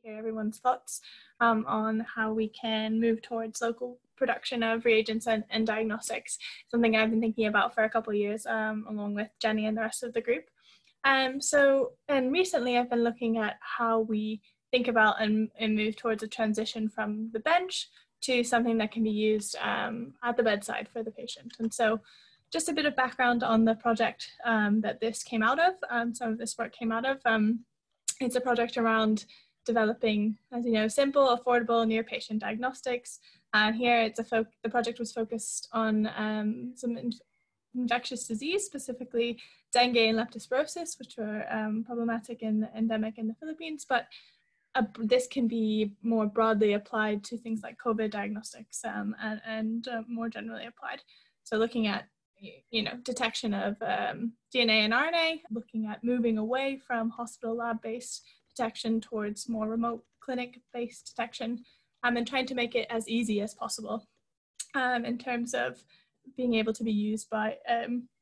hear everyone's thoughts on how we can move towards local production of reagents and diagnostics, something I've been thinking about for a couple of years along with Jenny and the rest of the group. And recently I've been looking at how we think about and move towards a transition from the bench to something that can be used at the bedside for the patient. And so just a bit of background on the project that this came out of, some of this work came out of. It's a project around developing, as you know, simple, affordable, near-patient diagnostics. And here the project was focused on some infectious disease, specifically dengue and leptospirosis, which were problematic and endemic in the Philippines, but this can be more broadly applied to things like COVID diagnostics and more generally applied. So looking at, you know, detection of DNA and RNA, looking at moving away from hospital lab-based detection towards more remote clinic-based detection, and trying to make it as easy as possible in terms of being able to be used by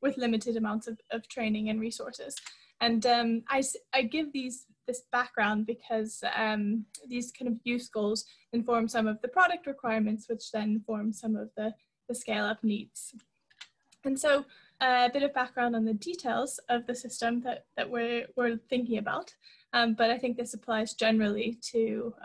with limited amounts of training and resources. And I give this background because these kind of use goals inform some of the product requirements, which then form some of the scale-up needs. And so a bit of background on the details of the system that we're thinking about, but I think this applies generally to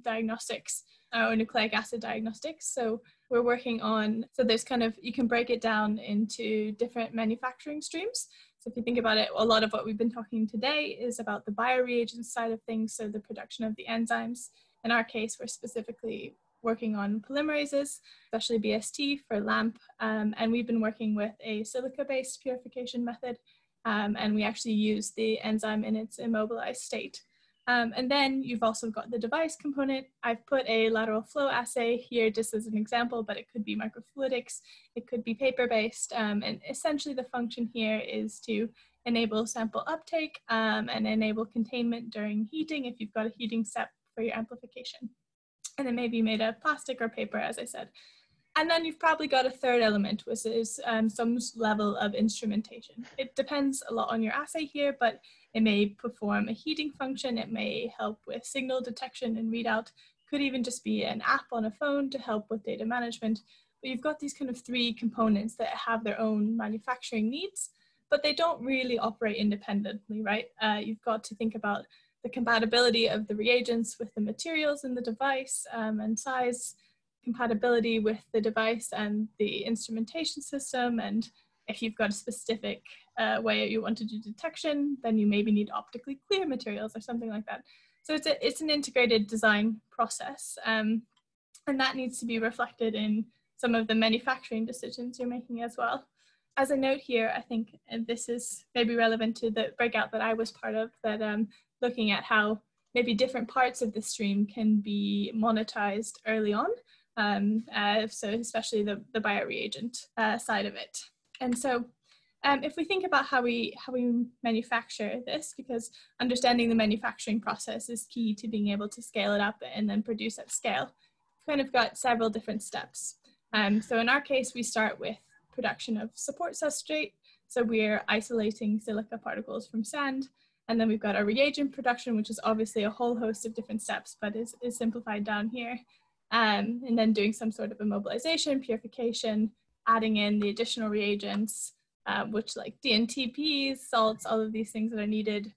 diagnostics or nucleic acid diagnostics. So we're working on, so there's kind of, you can break it down into different manufacturing streams. So if you think about it, a lot of what we've been talking today is about the bioreagent side of things, so the production of the enzymes. In our case, we're specifically working on polymerases, especially BST for LAMP, and we've been working with a silica-based purification method, and we actually use the enzyme in its immobilized state. And then you've also got the device component. I've put a lateral flow assay here just as an example, but it could be microfluidics, it could be paper-based, and essentially the function here is to enable sample uptake and enable containment during heating if you've got a heating step for your amplification. And it may be made of plastic or paper, as I said. And then you've probably got a third element, which is some level of instrumentation. It depends a lot on your assay here, but it may perform a heating function. It may help with signal detection and readout. Could even just be an app on a phone to help with data management. But you've got these kind of three components that have their own manufacturing needs, but they don't really operate independently, right? You've got to think about the compatibility of the reagents with the materials in the device and size, compatibility with the device and the instrumentation system, and if you've got a specific way you want to do detection, then you maybe need optically clear materials or something like that. So it's an integrated design process, and that needs to be reflected in some of the manufacturing decisions you're making as well. As a note here, I think, and this is maybe relevant to the breakout that I was part of, that looking at how maybe different parts of the stream can be monetized early on. So especially the bioreagent side of it. And so if we think about how we manufacture this, because understanding the manufacturing process is key to being able to scale it up and then produce at scale, we've kind of got several different steps. So in our case, we start with production of support substrate. So we're isolating silica particles from sand. And then we've got our reagent production, which is obviously a whole host of different steps, but is simplified down here. And then doing some sort of immobilization, purification, adding in the additional reagents, which like DNTPs, salts, all of these things that are needed,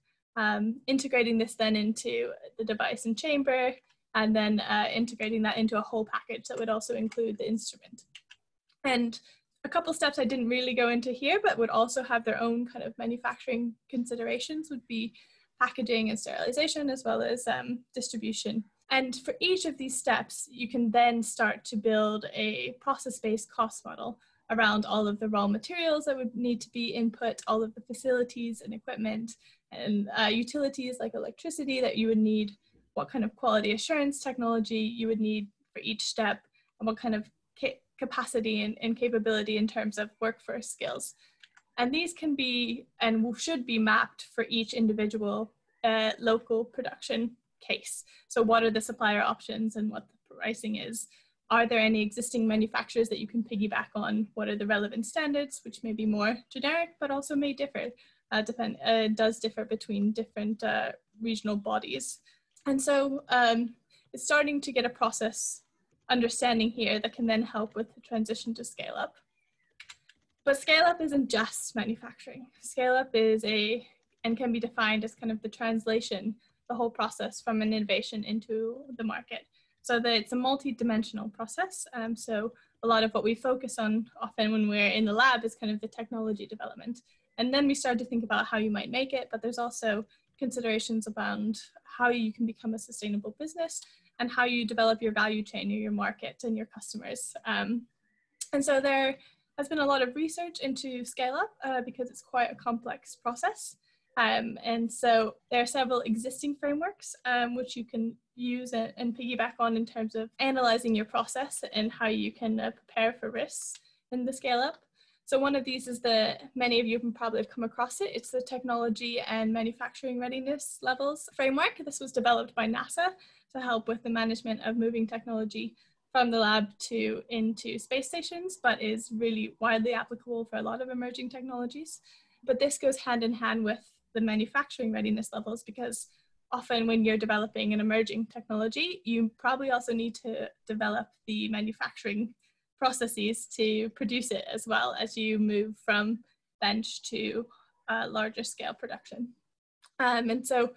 integrating this then into the device and chamber, and then integrating that into a whole package that would also include the instrument. And a couple steps I didn't really go into here, but would also have their own kind of manufacturing considerations, would be packaging and sterilization, as well as distribution. And for each of these steps, you can then start to build a process-based cost model around all of the raw materials that would need to be input, all of the facilities and equipment and utilities like electricity that you would need, what kind of quality assurance technology you would need for each step, and what kind of capacity and capability in terms of workforce skills. And these can be and should be mapped for each individual local production case. So what are the supplier options and what the pricing is? Are there any existing manufacturers that you can piggyback on? What are the relevant standards, which may be more generic, but also may differ, does differ between different regional bodies. And so it's starting to get a process understanding here that can then help with the transition to scale up. But scale up isn't just manufacturing. Scale up is and can be defined as kind of the translation, the whole process from an innovation into the market. So that it's a multi-dimensional process. So a lot of what we focus on often when we're in the lab is kind of the technology development. And then we start to think about how you might make it, but there's also considerations around how you can become a sustainable business and how you develop your value chain or your market and your customers. And so there has been a lot of research into scale up because it's quite a complex process. And so there are several existing frameworks which you can use and piggyback on in terms of analyzing your process and how you can prepare for risks in the scale up. So one of these is many of you can probably have come across it. It's the Technology and Manufacturing Readiness Levels framework. This was developed by NASA to help with the management of moving technology from the lab into space stations, but is really widely applicable for a lot of emerging technologies. But this goes hand in hand with the manufacturing readiness levels, because often when you're developing an emerging technology, you probably also need to develop the manufacturing processes to produce it as well as you move from bench to larger scale production. And so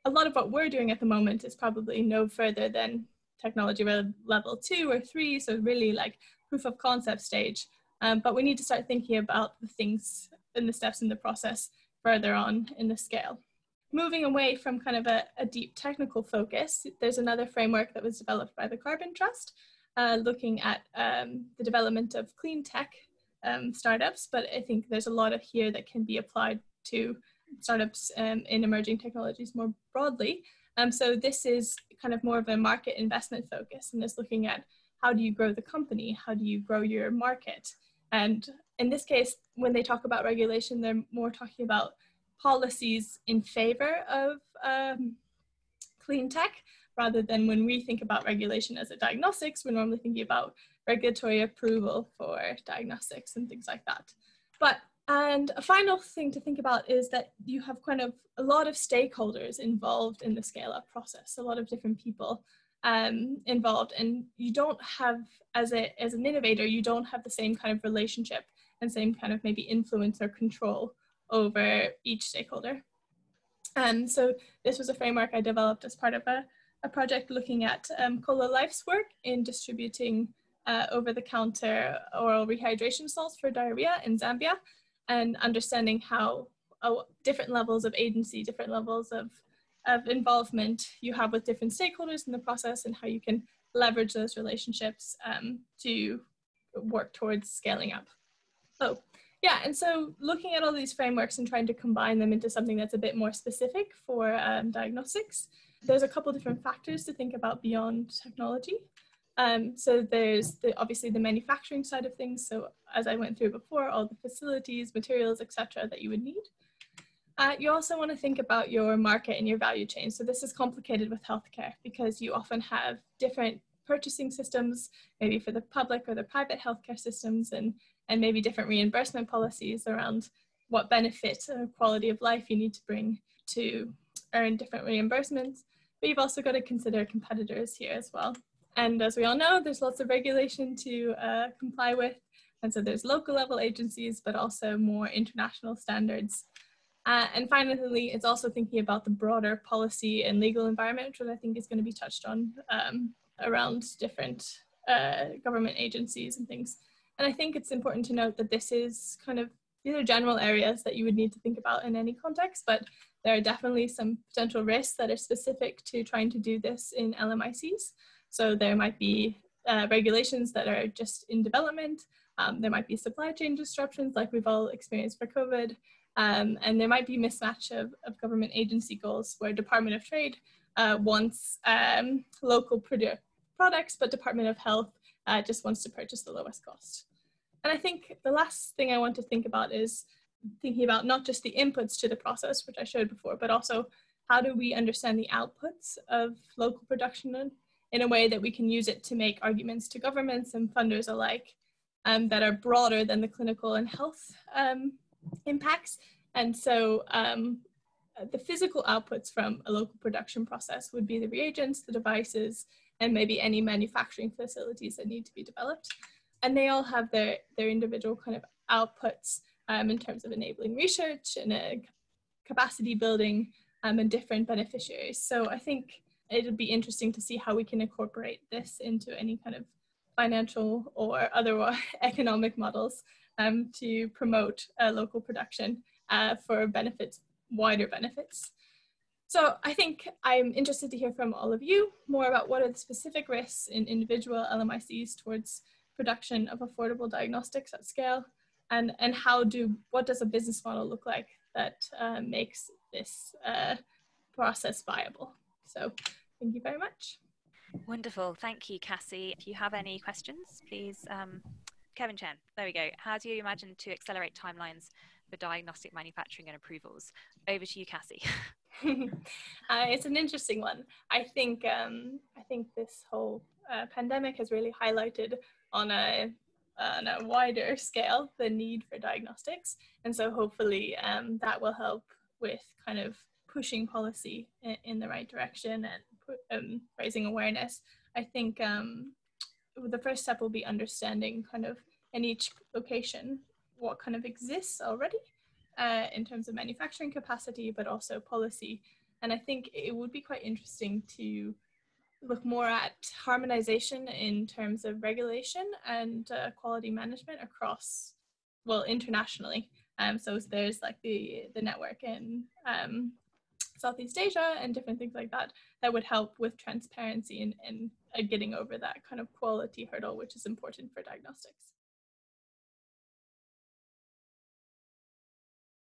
a lot of what we're doing at the moment is probably no further than technology level 2 or 3, so really like proof of concept stage. But we need to start thinking about the things and the steps in the process further on in the scale. Moving away from kind of a deep technical focus, there's another framework that was developed by the Carbon Trust, looking at the development of clean tech startups, but I think there's a lot of here that can be applied to startups in emerging technologies more broadly. So this is kind of more of a market investment focus, and is looking at how do you grow the company, how do you grow your market. And in this case, when they talk about regulation, they're more talking about policies in favor of clean tech, rather than when we think about regulation as a diagnostics, we're normally thinking about regulatory approval for diagnostics and things like that. And a final thing to think about is that you have kind of a lot of stakeholders involved in the scale-up process, a lot of different people involved, and you don't have, as an innovator, you don't have the same kind of relationship and same kind of maybe influence or control over each stakeholder. And so this was a framework I developed as part of a project looking at Kola Life's work in distributing over-the-counter oral rehydration salts for diarrhea in Zambia, and understanding how different levels of agency, different levels of involvement you have with different stakeholders in the process, and how you can leverage those relationships to work towards scaling up. Oh, yeah, and so looking at all these frameworks and trying to combine them into something that's a bit more specific for diagnostics, there's a couple different factors to think about beyond technology. So there's obviously the manufacturing side of things. So as I went through before, all the facilities, materials, etc., that you would need. You also want to think about your market and your value chain. So this is complicated with healthcare because you often have different purchasing systems, maybe for the public or the private healthcare systems, and maybe different reimbursement policies around what benefit or quality of life you need to bring to earn different reimbursements. But you've also got to consider competitors here as well. And as we all know, there's lots of regulation to comply with. And so there's local level agencies, but also more international standards. And finally, it's also thinking about the broader policy and legal environment, which I think is going to be touched on around different government agencies and things. And I think it's important to note that these are general areas that you would need to think about in any context, but there are definitely some potential risks that are specific to trying to do this in LMICs. So there might be regulations that are just in development. There might be supply chain disruptions like we've all experienced for COVID. And there might be mismatch of government agency goals where Department of Trade wants local products, but Department of Health just wants to purchase the lowest cost. And I think the last thing I want to think about is thinking about not just the inputs to the process, which I showed before, but also how do we understand the outputs of local production in a way that we can use it to make arguments to governments and funders alike that are broader than the clinical and health impacts. And so the physical outputs from a local production process would be the reagents, the devices, and maybe any manufacturing facilities that need to be developed. And they all have their individual kind of outputs in terms of enabling research and capacity building and different beneficiaries. So I think it'd be interesting to see how we can incorporate this into any kind of financial or other economic models to promote local production for benefits, wider benefits. So I think I'm interested to hear from all of you more about what are the specific risks in individual LMICs towards production of affordable diagnostics at scale, and what does a business model look like that makes this process viable. So thank you very much. Wonderful, thank you, Cassie. If you have any questions, please, Kevin Chen, there we go. How do you imagine to accelerate timelines for diagnostic manufacturing and approvals? Over to you, Cassie. It's an interesting one. I think this whole pandemic has really highlighted on a wider scale the need for diagnostics, and so hopefully that will help with kind of pushing policy in the right direction and raising awareness. I think the first step will be understanding kind of in each location what kind of exists already in terms of manufacturing capacity, but also policy. And I think it would be quite interesting to look more at harmonization in terms of regulation and quality management across, well, internationally. So there's like the network in Southeast Asia and different things like that that would help with transparency and getting over that kind of quality hurdle, which is important for diagnostics.